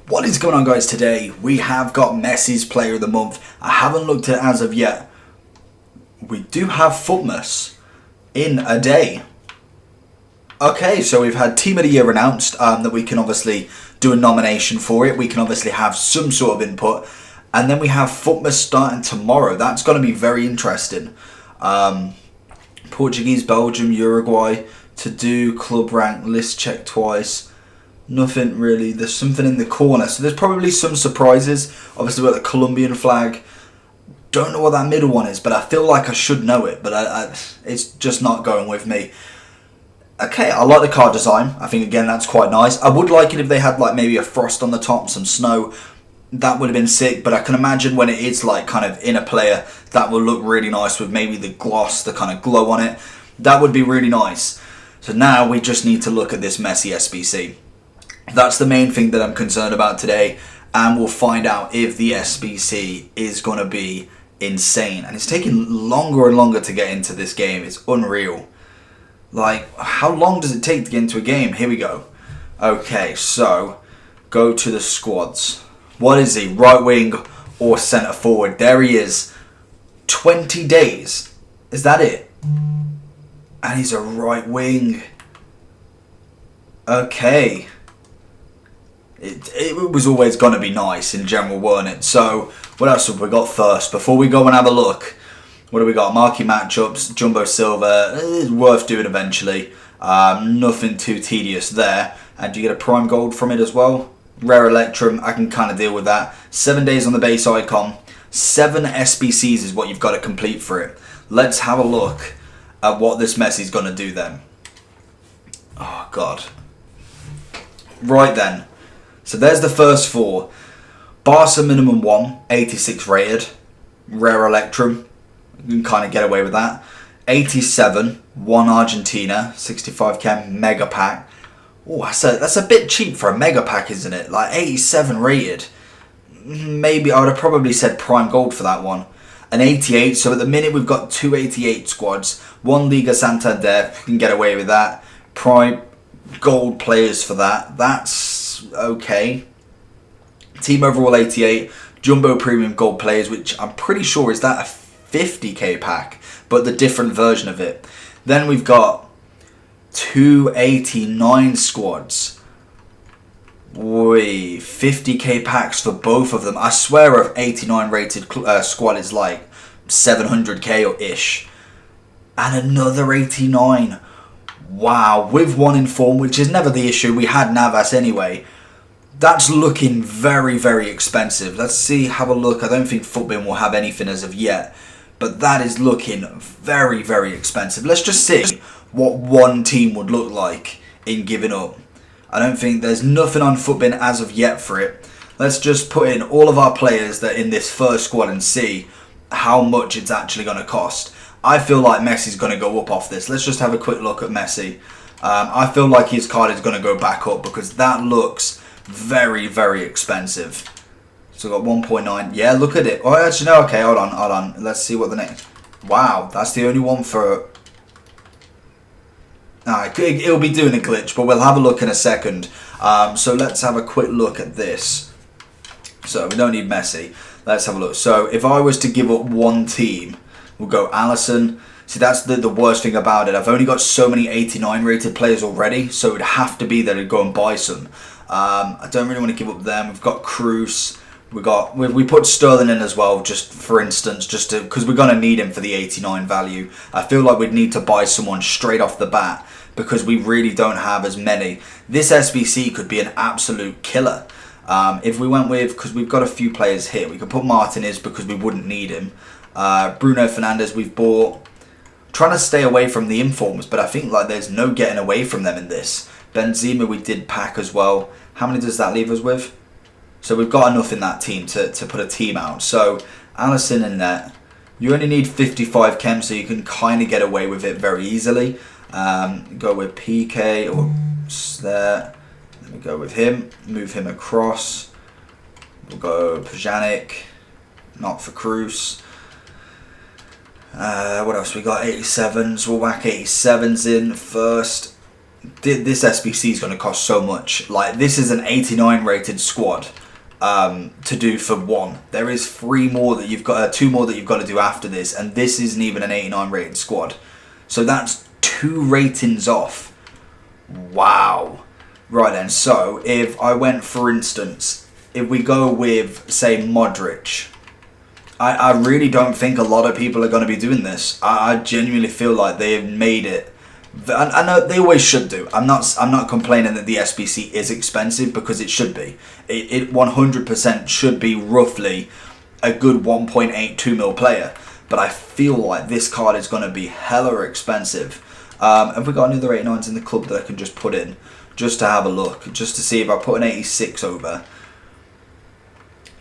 What is going on, guys? Today we have got Messi's Player of the Month. I haven't looked at it as of yet. We do have Potm in a day. Okay, so we've had Team of the Year announced, that we can obviously do a nomination for it. We can obviously have some sort of input. And then we have Potm starting tomorrow. That's going to be very interesting. Portuguese, Belgium, Uruguay. To do club rank, list check twice. Nothing really. There's something in the corner. So there's probably some surprises. Obviously we've got the Colombian flag. Don't know what that middle one is, but I feel like I should know it. But it's just not going with me. Okay, I like the card design. I think, again, that's quite nice. I would like it if they had like maybe a frost on the top, some snow. That would have been sick. But I can imagine when it is like kind of in a player, that will look really nice with maybe the gloss, the kind of glow on it. That would be really nice. So now we just need to look at this Messi SBC. That's the main thing that I'm concerned about today, and we'll find out if the SBC is going to be insane. And it's taking longer and longer to get into this game. It's unreal. Like, how long does it take to get into a game? Here we go. Okay, so go to the squads. What is he? Right wing or centre forward? There he is. 20 days. Is that it? And he's a right wing. Okay. It was always going to be nice in general, weren't it? So, what else have we got first? Before we go and have a look, what do we got? Marquee matchups, Jumbo Silver, it's worth doing eventually. Nothing too tedious there. And you get a Prime Gold from it as well. Rare Electrum, I can kind of deal with that. 7 days on the base icon. 7 SBCs is what you've got to complete for it. Let's have a look at what this Messi's going to do then. Oh, God. Right then. So there's the first 4. Barca minimum 1, 86 rated. Rare Electrum, you can kind of get away with that. 87, 1 Argentina, 65 chem, mega pack. Oh, that's a bit cheap for a mega pack, isn't it? Like 87 rated. Maybe I would have probably said Prime Gold for that one. An 88, so at the minute we've got 2 88 squads. 1 Liga Santander, you can get away with that. Prime Gold players for that. That's okay. Team overall 88. Jumbo Premium Gold players, which I'm pretty sure is that a 50k pack, but the different version of it. Then we've got 289 squads. Boy, 50k packs for both of them. I swear an 89 rated squad is like 700k or ish. And another 89. Wow, with 1 in form, which is never the issue. We had Navas anyway. That's looking very, very expensive. Let's see, have a look. I don't think Footbin will have anything as of yet. But that is looking very, very expensive. Let's just see what one team would look like in giving up. I don't think there's nothing on Footbin as of yet for it. Let's just put in all of our players that are in this first squad and see how much it's actually going to cost. I feel like Messi's going to go up off this. Let's just have a quick look at Messi. I feel like his card is going to go back up because that looks very, very expensive. So got 1.9. Yeah, look at it. Oh, actually, no. Okay, hold on. Let's see what the next. Wow, that's the only one for. Alright, it'll be doing a glitch, but we'll have a look in a second. So let's have a quick look at this. So we don't need Messi. Let's have a look. So if I was to give up one team, we'll go Allison. See, that's the worst thing about it. I've only got so many 89 rated players already, so it would have to be that I'd go and buy some. I don't really want to give up them. We've got Cruz. We put Sterling in as well, just for instance, just to because we're gonna need him for the 89 value. I feel like we'd need to buy someone straight off the bat because we really don't have as many. This SBC could be an absolute killer. If we went with, because we've got a few players here, we could put Martinez because we wouldn't need him. Bruno Fernandes we've bought. Trying to stay away from the informs, but I think like there's no getting away from them in this. Benzema we did pack as well. How many does that leave us with? So we've got enough in that team to put a team out. So Allison in net. You only need 55 chem, so you can kind of get away with it very easily. Go with PK or there. Let me go with him. Move him across. We'll go Pjanic. Not for Cruz. What else we got? 87s. We'll whack 87s in first. this SBC is going to cost so much. Like, this is an 89 rated squad to do for one. There is three more that you've got, two more that you've got to do after this, and this isn't even an 89 rated squad. So that's 2 ratings off. Wow. Right then, so if I went, for instance, if we go with, say, Modric, I really don't think a lot of people are going to be doing this. I genuinely feel like they have made it. I know they always should do. I'm not complaining that the SBC is expensive, because it should be. It 100% should be roughly a good 1.82 mil player. But I feel like this card is going to be hella expensive. Have we got any other 89s in the club that I can just put in, just to have a look, just to see if I put an 86 over?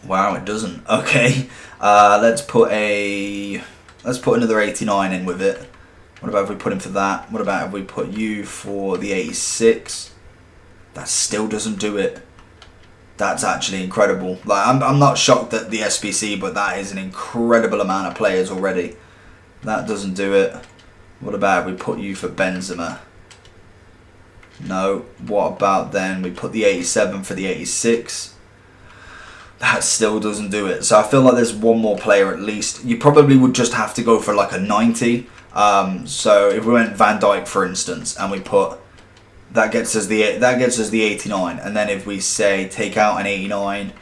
Wow, it doesn't. Okay, let's put another 89 in with it. What about if we put him for that? What about if we put you for the 86? That still doesn't do it. That's actually incredible. Like, I'm not shocked at the SBC, but that is an incredible amount of players already. That doesn't do it. What about if we put you for Benzema? No. What about then we put the 87 for the 86? That still doesn't do it. So I feel like there's one more player at least. You probably would just have to go for like a 90. So if we went Van Dijk, for instance, and we put, that gets us the 89, and then if we say take out an 89,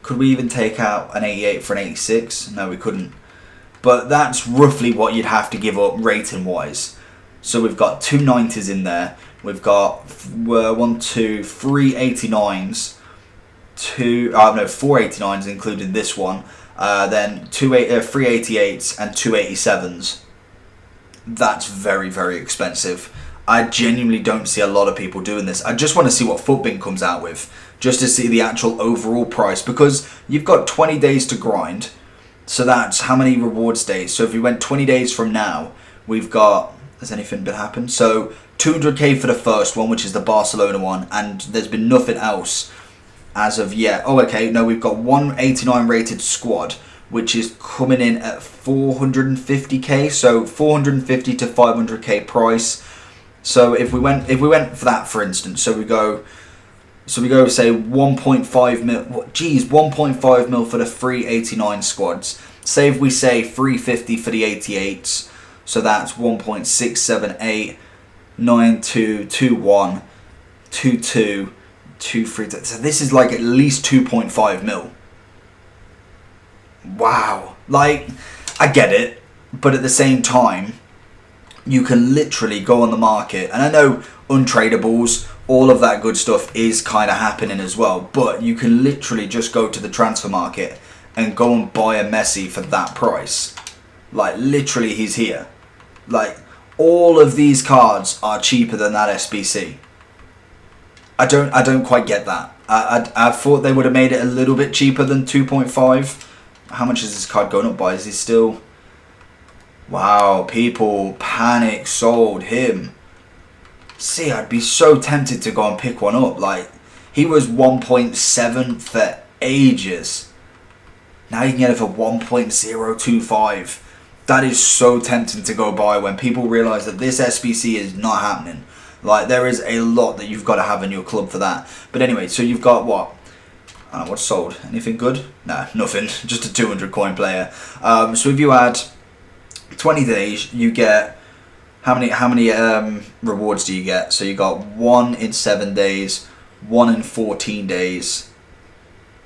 could we even take out an 88 for an 86? No, we couldn't. But that's roughly what you'd have to give up rating wise. So we've got 2 90s in there. We've got 3 89s. 4 89s, including this one. Then 3 88s and 2 87s. That's very, very expensive. I genuinely don't see a lot of people doing this. I just want to see what Futbin comes out with, just to see the actual overall price, because you've got 20 days to grind. So that's how many rewards days? So if we went 20 days from now, we've got, has anything been happened? So 200k for the first one, which is the Barcelona one, and there's been nothing else as of yet. Oh, okay, no, we've got 189 rated squad, which is coming in at 450k, so 450 to 500k price. So if we went for that, for instance, so we go say 1.5 mil, geez, 1.5 mil for the 389 squads. Say if we say 350 for the 88s, so that's 1.678, 9221, 22, 23. So this is like at least 2.5 mil. Wow. Like, I get it, but at the same time, you can literally go on the market, and I know untradables, all of that good stuff is kind of happening as well, but you can literally just go to the transfer market and go and buy a Messi for that price. Like, literally, he's here. Like, all of these cards are cheaper than that SBC. I don't quite get that. I thought they would have made it a little bit cheaper than 2.5. How much is this card going up by? Is he still... Wow, people panic sold him. See, I'd be so tempted to go and pick one up. Like, he was 1.7 for ages. Now you can get it for 1.025. That is so tempting to go buy when people realise that this SBC is not happening. Like, there is a lot that you've got to have in your club for that. But anyway, so you've got what? What's sold? Anything good? Nah, nothing. Just a 200 coin player. So if you add 20 days, you get... How many rewards do you get? So you got 1 in 7 days, 1 in 14 days,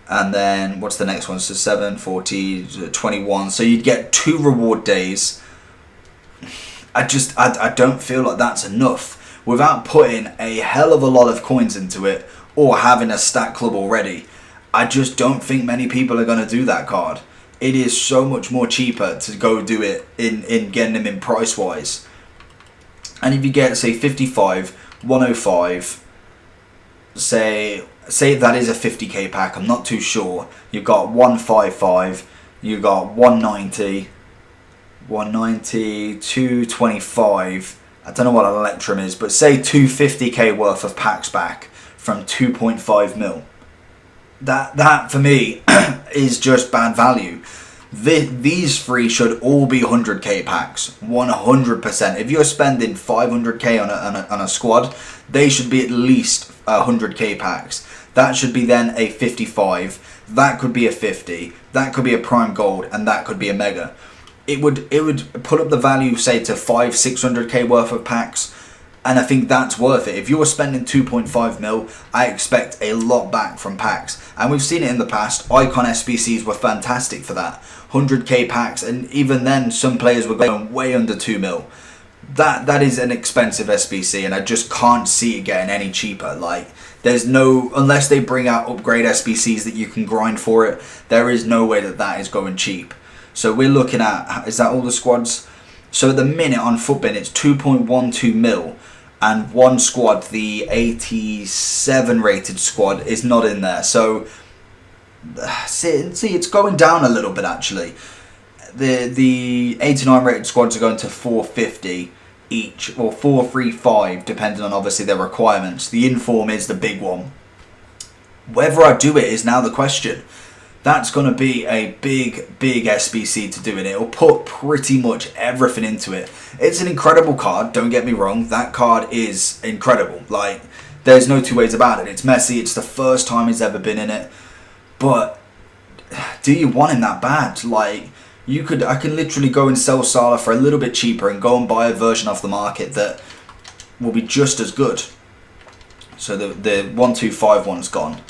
and then what's the next one? So 7, 40, 21. So you'd get 2 reward days. I don't feel like that's enough without putting a hell of a lot of coins into it or having a stat club already. I just don't think many people are going to do that card. It is so much more cheaper to go do it in getting them in price wise. And if you get, say, 55, 105, say that is a 50k pack, I'm not too sure. You've got 155, you've got 190, 225. I don't know what an Electrum is, but say 250k worth of packs back from 2.5 mil. That for me is just bad value. These three should all be 100k packs, 100%. If you're spending 500k on a squad, they should be at least 100k packs. That should be then a 55. That could be a 50. That could be a prime gold, and that could be a mega. It would put up the value, say, to 500-600k worth of packs. And I think that's worth it. If you're spending 2.5 mil, I expect a lot back from packs. And we've seen it in the past. Icon SBCs were fantastic for that. 100k packs, and even then some players were going way under 2 mil. That is an expensive SBC, and I just can't see it getting any cheaper. Like, there's no, unless they bring out upgrade SBCs that you can grind for it, there is no way that is going cheap. So we're looking at, is that all the squads? So at the minute on Futbin it's 2.12 mil, and one squad, the 87 rated squad, is not in there. So see, it's going down a little bit actually. The 89 rated squads are going to 450 each, or 435 depending on obviously their requirements. The inform is the big one. Whether I do it is now the question. That's going to be a big SBC to do, and it'll put pretty much everything into it. It's an incredible card, don't get me wrong. That card is incredible. Like, there's no two ways about it. It's Messi. It's the first time he's ever been in it. But do you want him that bad? Like, I can literally go and sell Salah for a little bit cheaper and go and buy a version off the market that will be just as good. So the 125 one's gone.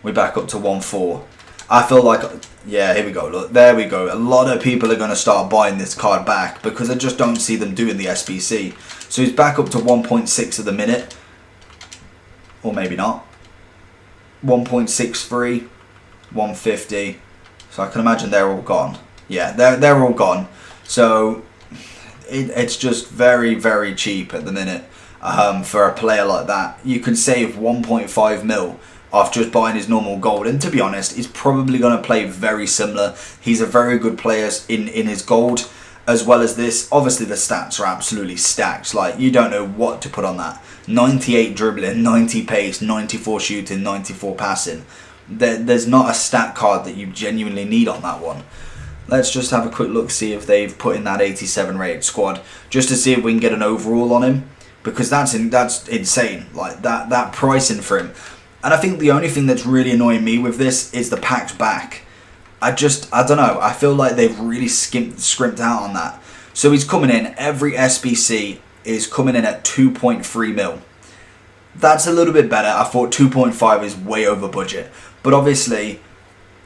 We're back up to 14. I feel like, yeah, here we go. Look, there we go. A lot of people are going to start buying this card back because I just don't see them doing the SBC. So he's back up to 1.6 at the minute. Or maybe not. 1.63, 150. So I can imagine they're all gone. Yeah, they're all gone. So it's just very cheap at the minute for a player like that. You can save 1.5 mil off just buying his normal gold, and to be honest, he's probably going to play very similar. He's a very good player in his gold as well as this. Obviously the stats are absolutely stacked. Like, you don't know what to put on that. 98 dribbling, 90 pace, 94 shooting, 94 passing. There's not a stat card that you genuinely need on that one. Let's just have a quick look, see if they've put in that 87 rated squad, just to see if we can get an overall on him, because that's insane. Like, that pricing for him. And I think the only thing that's really annoying me with this is the packs back. I don't know. I feel like they've really scrimped out on that. So he's coming in. Every SBC is coming in at 2.3 mil. That's a little bit better. I thought 2.5 is way over budget. But obviously,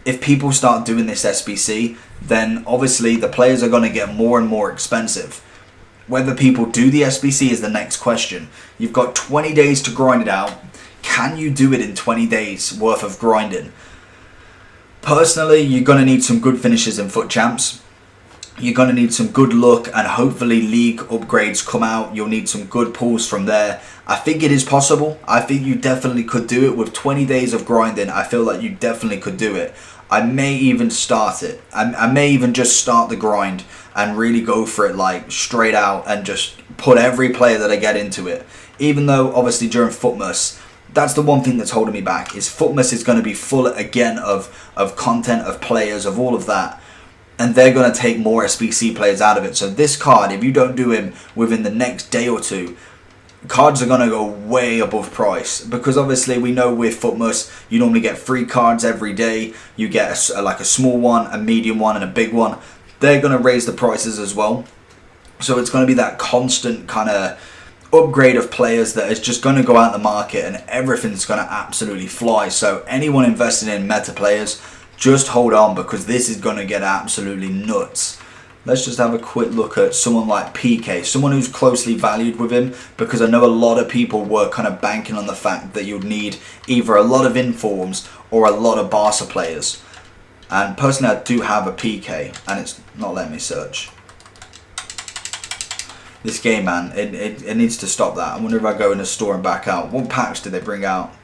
if people start doing this SBC, then obviously the players are going to get more and more expensive. Whether people do the SBC is the next question. You've got 20 days to grind it out. Can you do it in 20 days worth of grinding? Personally, you're going to need some good finishes in FUT Champs. You're going to need some good luck, and hopefully league upgrades come out. You'll need some good pulls from there. I think it is possible. I think you definitely could do it with 20 days of grinding. I feel like you definitely could do it. I may even start it. I may even just start the grind and really go for it, like, straight out, and just put every player that I get into it. Even though obviously during Futmas, that's the one thing that's holding me back, is Futmas is going to be full again of content, of players, of all of that. And they're going to take more SBC players out of it. So this card, if you don't do him within the next day or two, cards are going to go way above price. Because obviously we know with Futmas, you normally get 3 cards every day. You get like a small one, a medium one, and a big one. They're going to raise the prices as well. So it's going to be that constant kind of upgrade of players that is just going to go out in the market, and everything's going to absolutely fly. So anyone investing in meta players, just hold on, because this is going to get absolutely nuts. Let's just have a quick look at someone like PK, someone who's closely valued with him, because I know a lot of people were kind of banking on the fact that you'd need either a lot of informs or a lot of Barca players. And personally, I do have a PK, and it's not letting me search. This game, man, it needs to stop that. I wonder if I go in the store and back out. What packs did they bring out?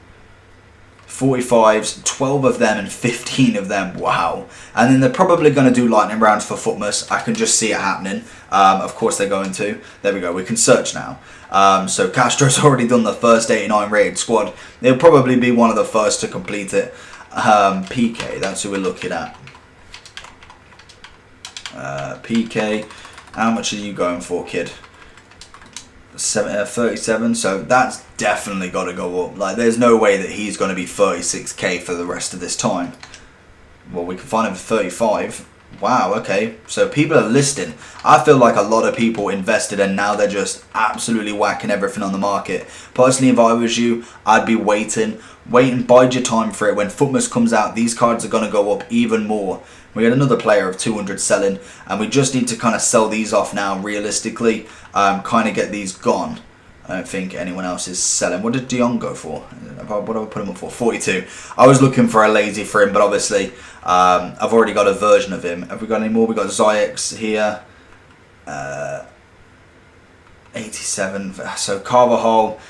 45s, 12 of them and 15 of them. Wow. And then they're probably going to do lightning rounds for Futmas. I can just see it happening. Of course they're going to. There we go. We can search now. So Castro's already done the first 89 rated squad. He'll probably be one of the first to complete it. PK, that's who we're looking at. PK. How much are you going for, kid? 37. So that's definitely got to go up. Like, there's no way that he's going to be 36k for the rest of this time. Well, we can find him for 35. Wow, okay. So people are listing. I feel like a lot of people invested and now they're just absolutely whacking everything on the market. Personally, if I was you, I'd be waiting, bide your time for it. When Futmas comes out, these cards are going to go up even more. We had another player of 200 selling, and we just need to kind of sell these off now realistically, kind of get these gone. I don't think anyone else is selling. What did Dion go for? What did I put him up for? 42. I was looking for a lazy for him, but obviously I've already got a version of him. Have we got any more? We got Ziyech here. 87. So Carvajal.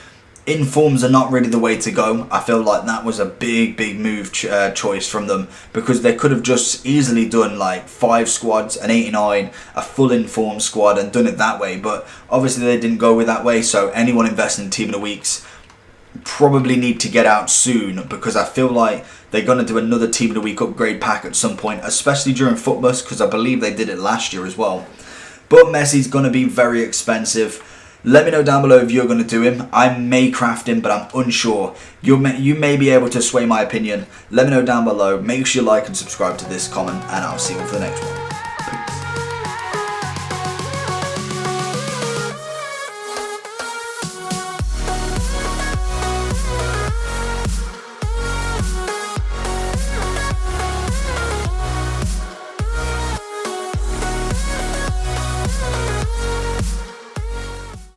Informs are not really the way to go. I feel like that was a big move choice from them, because they could have just easily done like 5 squads, an 89, a full inform squad, and done it that way. But obviously they didn't go with that way. So anyone investing in Team of the Weeks probably need to get out soon, because I feel like they're going to do another Team of the Week upgrade pack at some point, especially during Futmas, because I believe they did it last year as well. But Messi's going to be very expensive. Let me know down below if you're going to do him. I may craft him, but I'm unsure. You may be able to sway my opinion. Let me know down below. Make sure you like and subscribe to this comment, and I'll see you for the next one.